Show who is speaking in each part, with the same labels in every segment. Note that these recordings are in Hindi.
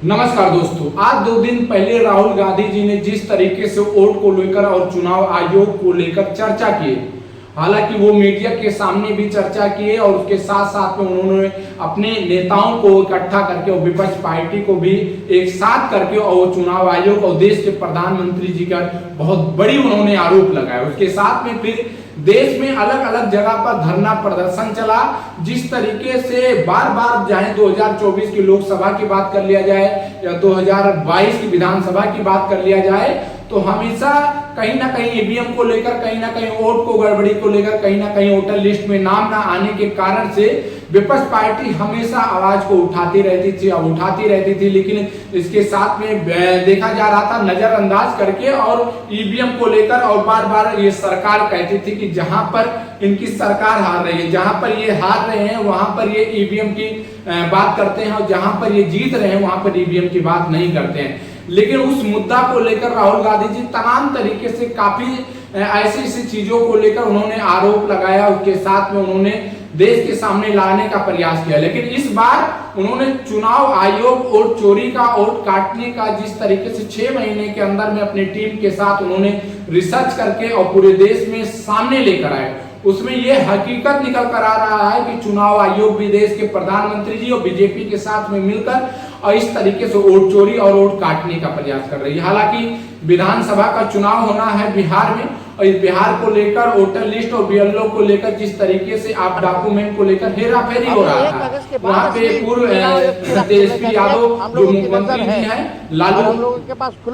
Speaker 1: नमस्कार दोस्तों, आज 2 दिन पहले राहुल गांधी जी ने जिस तरीके से वोट को लेकर और चुनाव आयोग को लेकर चर्चा की, हालांकि वो मीडिया के सामने भी चर्चा किए और उसके साथ साथ में उन्होंने अपने नेताओं को इकट्ठा करके और विपक्ष पार्टी को भी एक साथ करके और चुनाव आयोग और देश के प्रधानमंत्री जी का बहुत बड़ी उन्होंने आरोप लगाया। उसके साथ में फिर देश में अलग अलग जगह पर धरना प्रदर्शन चला। जिस तरीके से बार बार चाहे 2024 की लोकसभा की बात कर लिया जाए या 2022 की विधानसभा की बात कर लिया जाए, तो हमेशा कहीं ना कहीं ईवीएम को लेकर, कहीं ना कहीं वोट को गड़बड़ी को लेकर, कहीं ना कहीं वोटर लिस्ट में नाम ना आने के कारण से विपक्ष पार्टी हमेशा आवाज को उठाती रहती थी। लेकिन इसके साथ में देखा जा रहा था नजरअंदाज करके और ईवीएम को लेकर, और बार बार ये सरकार कहती थी कि जहां पर इनकी सरकार हार रही है, जहां पर ये हार रहे हैं वहां पर ये ईवीएम की बात करते हैं, और जहां पर ये जीत रहे हैं वहां पर ईवीएम की बात नहीं करते हैं। लेकिन उस मुद्दा को लेकर राहुल गांधी जी तमाम तरीके से काफी ऐसी चीजों को लेकर उन्होंने आरोप लगाया, उसके साथ में उन्होंने देश के सामने लाने का प्रयास किया। लेकिन इस बार उन्होंने चुनाव आयोग वोट चोरी का, वोट काटने का जिस तरीके से 6 महीने के अंदर में अपनी टीम के साथ उन्होंने रिसर्च करके और पूरे देश में सामने लेकर आए, उसमें यह हकीकत निकल कर आ रहा है कि चुनाव आयोग भी देश के प्रधानमंत्री जी और बीजेपी के साथ में मिलकर और इस तरीके से वोट चोरी और वोट काटने का प्रयास कर रही है। हालांकि विधानसभा का चुनाव होना है बिहार में, और इस बिहार को लेकर वोटर लिस्ट और बीएलओ को लेकर जिस तरीके से आप डॉक्यूमेंट को लेकर हेराफेरी हो रहा था, वहाँ पे पूर्व तेजस्वी यादव जो मुख्यमंत्री जी हैं, लालू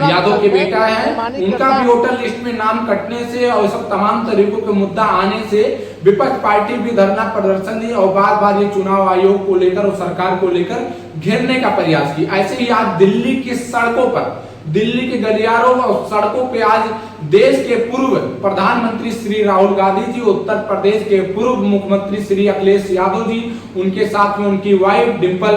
Speaker 1: यादव के बेटा है, उनका भी वोटर लिस्ट में नाम कटने से और सब तमाम तरीकों के मुद्दा आने से विपक्ष पार्टी भी धरना प्रदर्शन दी और बार बार ये चुनाव आयोग को लेकर और सरकार को लेकर घेरने का प्रयास की। ऐसे ही आज दिल्ली की सड़कों पर, दिल्ली के गलियारों और सड़कों पे आज देश के पूर्व प्रधानमंत्री श्री राहुल गांधी जी, उत्तर प्रदेश के पूर्व मुख्यमंत्री श्री अखिलेश यादव जी, उनके साथ में उनकी वाइफ डिंपल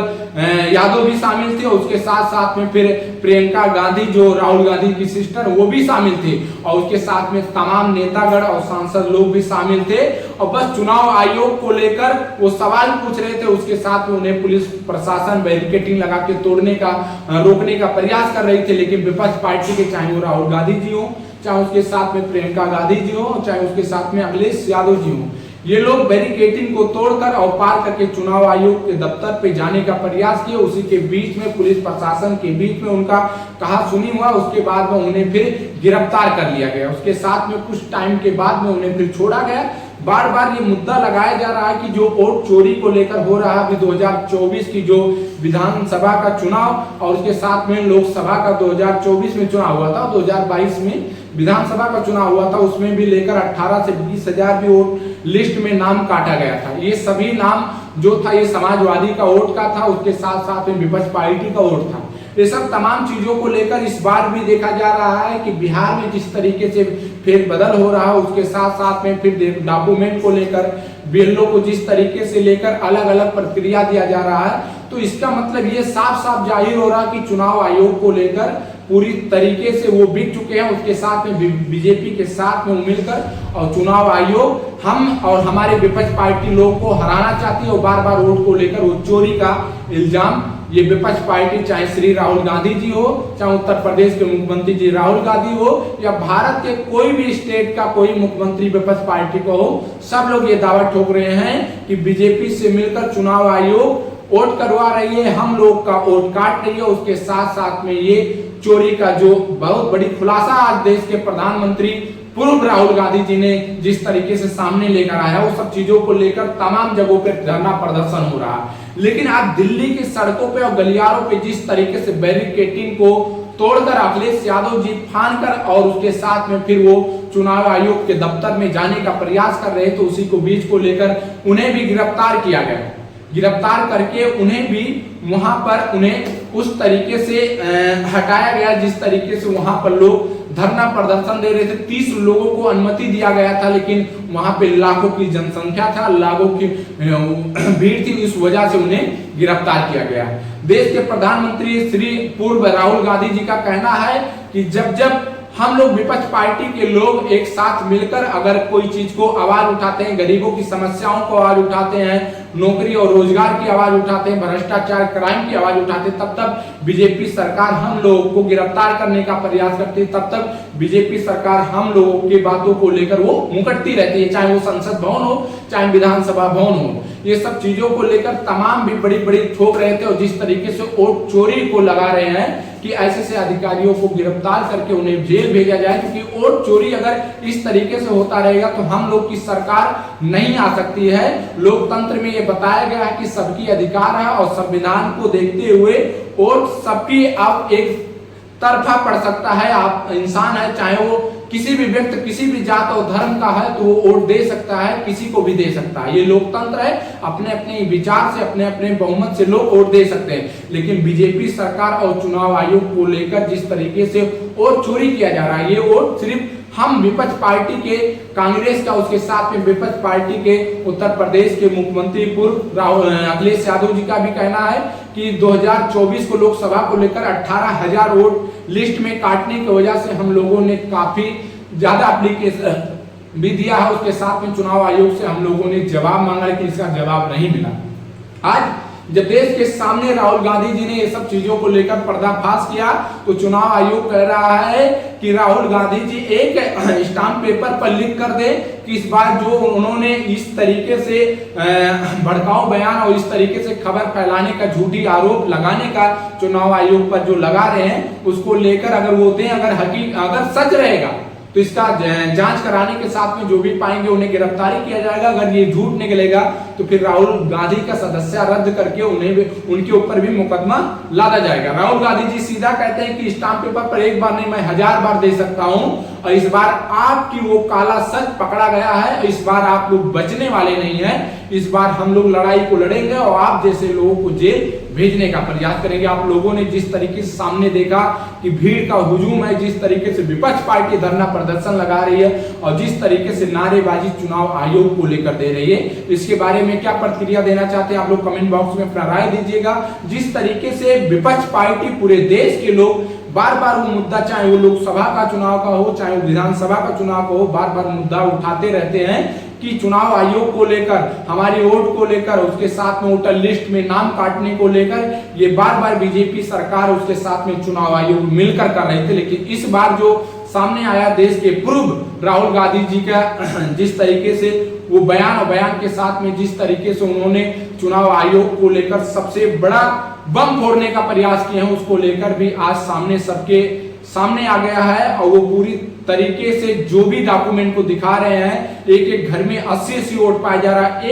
Speaker 1: यादव भी शामिल थे, और उसके साथ साथ में फिर प्रियंका गांधी जो राहुल गांधी की सिस्टर, वो भी शामिल थे, और उसके साथ में तमाम नेतागण और सांसद लोग भी शामिल थे। और बस चुनाव आयोग को लेकर वो सवाल पूछ रहे थे, उसके साथ में उन्हें पुलिस प्रशासन बैरिकेडिंग लगा के तोड़ने का, रोकने का प्रयास कर रही थी। लेकिन विपक्ष पार्टी के, चाहे वो राहुल गांधी जी हो, चाहे उसके साथ में प्रियंका गांधी जी हो, चाहे उसके साथ में अखिलेश यादव जी हो, ये लोग बैरिकेडिंग को तोड़कर और पार करके चुनाव आयोग के दफ्तर पे जाने का प्रयास किए। उसी के बीच में पुलिस प्रशासन के बीच में उनका कहा सुनी हुआ, उसके बाद में उन्हें फिर गिरफ्तार कर लिया गया। उसके साथ में कुछ टाइम के बाद में उन्हें फिर छोड़ा गया। बार बार ये मुद्दा लगाया जा रहा है कि जो वोट चोरी को लेकर हो रहा है, अभी 2024 की जो विधानसभा का चुनाव और उसके साथ में लोकसभा का 2024 में चुनाव हुआ था, 2022 में विधानसभा का चुनाव हुआ था, उसमें भी लेकर 18 से 20 हजार भी वोट लिस्ट में नाम काटा गया था। ये सभी नाम जो था ये समाजवादी का वोट का था, उसके साथ साथ में विपक्ष पार्टी का वोट था। ये सब तमाम चीजों को लेकर इस बार भी देखा जा रहा है कि बिहार में जिस तरीके से फेरबदल हो रहा है, उसके साथ साथ में फिर डॉक्यूमेंट को लेकर, बीएलओ को जिस तरीके से लेकर अलग अलग प्रक्रिया दिया जा रहा है, तो इसका मतलब ये साफ साफ जाहिर हो रहा है कि चुनाव आयोग को लेकर पूरी तरीके से वो बिक चुके हैं। उसके साथ में बीजेपी के साथ में मिलकर और चुनाव आयोग हम और हमारे विपक्ष पार्टी लोग को हराना चाहती है, और बार बार वोट को लेकर वो चोरी का इल्जाम ये विपक्ष पार्टी, चाहे श्री राहुल गांधी जी हो, चाहे उत्तर प्रदेश के मुख्यमंत्री जी राहुल गांधी हो, या भारत के कोई भी स्टेट का कोई मुख्यमंत्री विपक्ष पार्टी को हो, सब लोग ये दावा ठोक रहे हैं कि बीजेपी से मिलकर चुनाव आयोग वोट करवा रही है, हम लोग का वोट काट रही है। उसके साथ साथ में ये चोरी का जो बहुत बड़ी खुलासा आज देश के प्रधानमंत्री पूर्व राहुल गांधी जी ने जिस तरीके से सामने लेकर आया, वो सब चीजों को लेकर तमाम जगहों पे धरना प्रदर्शन हो रहा है। लेकिन आज दिल्ली की सड़कों पे और गलियारों पे जिस तरीके से बैरिकेडिंग को तोड़कर अखिलेश यादव जी फान कर और उसके साथ में फिर वो चुनाव आयोग के दफ्तर में जाने का प्रयास कर रहे, तो उसी को बीच को लेकर उन्हें भी गिरफ्तार किया गया। गिरफ्तार करके उन्हें भी वहां पर उन्हें उस तरीके से हटाया गया जिस तरीके से वहां पर लोग धरना प्रदर्शन दे रहे थे। 30 लोगों को अनुमति दिया गया था, लेकिन वहां पे लाखों की जनसंख्या था, लाखों की भीड़ थी, इस वजह से उन्हें गिरफ्तार किया गया। देश के प्रधानमंत्री श्री पूर्व राहुल गांधी जी का कहना है कि जब हम लोग विपक्ष पार्टी के लोग एक साथ मिलकर अगर कोई चीज को आवाज उठाते हैं, गरीबों की समस्याओं को आवाज उठाते हैं, नौकरी और रोजगार की आवाज उठाते हैं, भ्रष्टाचार क्राइम की आवाज उठाते हैं, तब तक बीजेपी सरकार हम लोगों को गिरफ्तार करने का प्रयास करती है, तब तक बीजेपी सरकार हम लोगों की बातों को लेकर वो मुकरती रहती है, चाहे वो संसद भवन हो, चाहे विधानसभा भवन हो। ये सब चीजों को लेकर तमाम भी बड़ी बड़ी ठोक रहे थे और जिस तरीके से वोट चोरी को लगा रहे हैं कि ऐसे से अधिकारियों को गिरफ्तार करके उन्हें जेल भेजा जाए, क्योंकि वोट चोरी अगर इस तरीके से होता रहेगा तो हम लोग की सरकार नहीं आ सकती है। लोकतंत्र में ये बताया गया है कि सबकी अधिकार है और संविधान को देखते हुए वोट सबकी अब एक तरफा पड़ सकता है। आप इंसान है, चाहे वो किसी भी व्यक्ति किसी भी जात और धर्म का है तो वो वोट दे सकता है, किसी को भी दे सकता है। ये लोकतंत्र है, अपने अपने विचार से अपने अपने बहुमत से लोग वोट दे सकते हैं। लेकिन बीजेपी सरकार और चुनाव आयोग को लेकर जिस तरीके से वोट चोरी किया जा रहा है, ये वोट सिर्फ हम विपक्ष पार्टी के कांग्रेस का, उसके साथ में विपक्ष पार्टी के उत्तर प्रदेश के मुख्यमंत्री पूर्व अखिलेश यादव जी का भी कहना है कि 2024 को लोकसभा को लेकर 18,000 वोट लिस्ट में काटने की वजह से हम लोगों ने काफी ज्यादा एप्लीकेशन भी दिया है। उसके साथ में चुनाव आयोग से हम लोगों ने जवाब मांगा, लेकिन इसका जवाब नहीं मिला। आज जब देश के सामने राहुल गांधी जी ने ये सब चीजों को लेकर पर्दाफाश किया तो चुनाव आयोग कह रहा है कि राहुल गांधी जी एक स्टाम्प पेपर पर लिख कर दे कि इस बार जो उन्होंने इस तरीके से भड़काऊ बयान और इस तरीके से खबर फैलाने का, झूठी आरोप लगाने का चुनाव आयोग पर जो लगा रहे हैं, उसको लेकर अगर वो दें, अगर सच रहेगा तो इसका जांच कराने के साथ में जो भी पाएंगे उन्हें गिरफ्तारी किया जाएगा। अगर ये झूठ निकलेगा तो फिर राहुल गांधी का सदस्य रद्द करके उनके ऊपर भी मुकदमा लादा जाएगा। राहुल गांधी जी सीधा कहते हैं कि स्टाम्प पेपर पर एक बार नहीं, मैं 1000 बार दे सकता हूं और इस बार आपकी वो काला सच पकड़ा गया है। इस बार आप लोग बचने वाले नहीं है, इस बार हम लोग लड़ाई को लड़ेंगे और आप जैसे लोगों को जेल भेजने का प्रयास करेंगे। आप लोगों ने जिस तरीके से सामने देखा कि भीड़ का हुजूम है, जिस तरीके से विपक्ष पार्टी धरना प्रदर्शन लगा रही है और जिस तरीके से नारेबाजी चुनाव आयोग को लेकर दे रही है, इसके बारे में क्या प्रतिक्रिया देना चाहते हैं आप लोग कमेंट बॉक्स में अपना राय दीजिएगा। जिस तरीके से विपक्ष पार्टी पूरे देश के लोग बार बार वो मुद्दा, चाहे वो लोकसभा का चुनाव का हो, चाहे वो विधानसभा का चुनाव का हो, बार बार मुद्दा उठाते रहते हैं कि चुनाव आयोग को लेकर, हमारी वोट को लेकर, उसके साथ में वोटर लिस्ट में नाम काटने को लेकर ये बार बार बीजेपी सरकार उसके साथ में चुनाव आयोग मिलकर कर रहे थे। लेकिन इस बार जो सामने आया देश के पूर्व राहुल गांधी जी का जिस तरीके से वो बयान और बयान के साथ में जिस तरीके से उन्होंने चुनाव आयोग को लेकर सबसे बड़ा बम फोड़ने का प्रयास किए हैं, उसको लेकर भी आज सामने सबके सामने आ गया है। और वो पूरी तरीके से जो भी डॉक्यूमेंट को दिखा रहे हैं, एक एक घर में 80-80 वोट पाया जा रहा है।